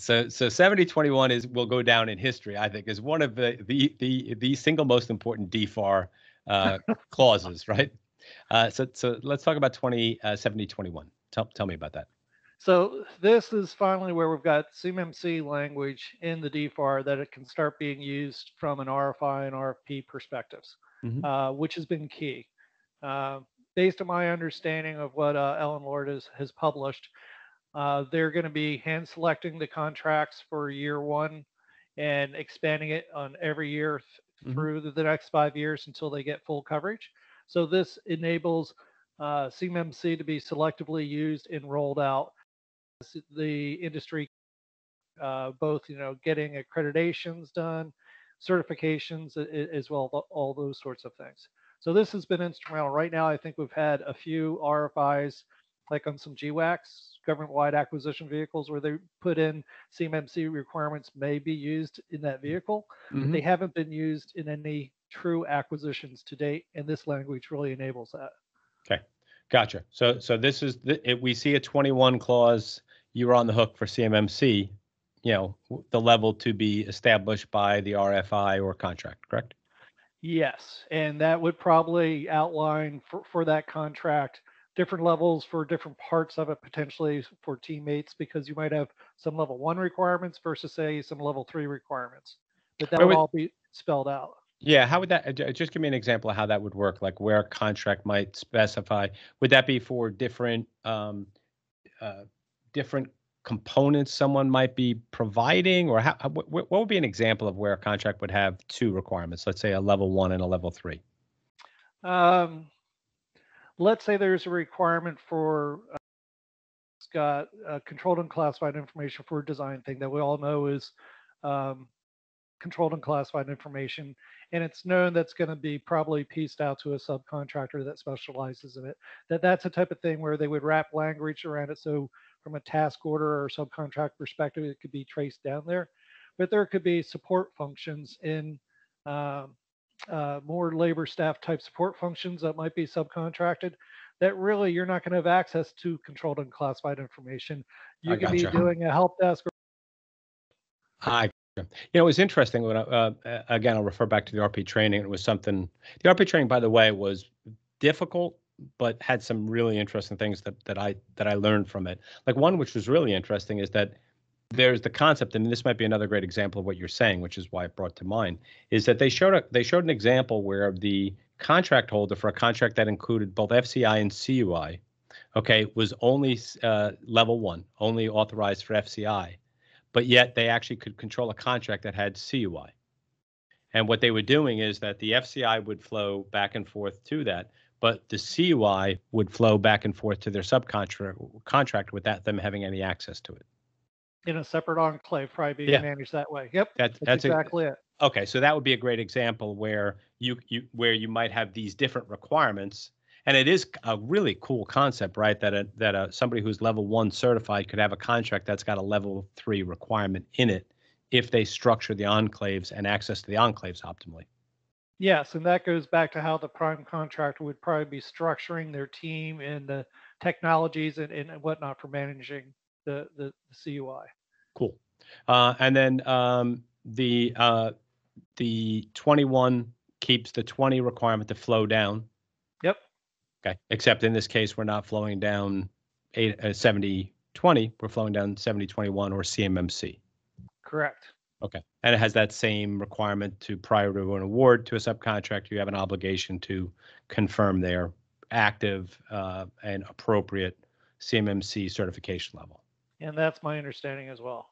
So 7021 will go down in history, I think, as one of the single most important DFAR clauses, right? So let's talk about 7021. Tell me about that. So this is finally where we've got CMMC language in the DFAR that it can start being used from an RFI and RFP perspectives, Hmm. which has been key. Uh, Based on my understanding of what Ellen Lord has published, they're going to be hand selecting the contracts for year one and expanding it on every year Hmm. through the next 5 years until they get full coverage. So this enables CMMC to be selectively used and rolled out the industry, both getting accreditations done, certifications, as well all those sorts of things. So this has been instrumental. Right now, I think we've had a few RFIs, like on some GWACs, government-wide acquisition vehicles, where they put in CMMC requirements may be used in that vehicle, but they Hmm. haven't been used in any true acquisitions to date, and this language really enables that. Okay, gotcha. So this is we see a 21 clause. You're on the hook for CMMC. The level to be established by the RFI or contract, correct? Yes, and that would probably outline for that contract different levels for different parts of it, potentially for teammates, because you might have some level one requirements versus, say, some level three requirements. But that Wait, would wait. all be spelled out. Yeah, how would that just give me an example of how that would work, like where a contract might specify? Would that be for uh, different components someone might be providing, or what would be an example of where a contract would have two requirements? Let's say a level one and a level three. Um, let's say there's a requirement for it's got controlled and classified information for a design thing that we all know is um, controlled and classified information, and it's known that's going to be probably pieced out to a subcontractor that specializes in it. That's a type of thing where they would wrap language around it, so from a task order or subcontract perspective, it could be traced down there. But there could be support functions in um, more labor staff type support functions that might be subcontracted that really you're not going to have access to controlled and classified information. I You could be gotcha. doing a help desk. I it was interesting when again, I'll refer back to the RP training. It was something. The RP training, by the way, was difficult, but had some really interesting things that I learned from it. Like one, which was really interesting, is that there's the concept, and this might be another great example of what you're saying, which is why it brought to mind, is that they showed an example where the contract holder for a contract that included both FCI and CUI, okay, was only level one, only authorized for FCI, but yet they actually could control a contract that had CUI. And what they were doing is that the FCI would flow back and forth to that, but the CUI would flow back and forth to their subcontract without them having any access to it. In a separate enclave, probably being Yeah, managed that way. Yep, that that's that's a exactly it. okay. So that would be a great example where you might have these different requirements, and it is a really cool concept, right? That somebody who's level one certified could have a contract that's got a level three requirement in it if they structure the enclaves and access to the enclaves optimally. Yes, and that goes back to how the prime contractor would probably be structuring their team and the technologies and whatnot for managing the CUI. Cool. And then the 21 keeps the 20 requirement to flow down. Yep, Okay. Except in this case, we're not flowing down 7020. We're flowing down 7021 or CMMC. correct. Okay. And it has that same requirement to prior to an award to a subcontractor, you have an obligation to confirm their active and appropriate CMMC certification level. And that's my understanding as well.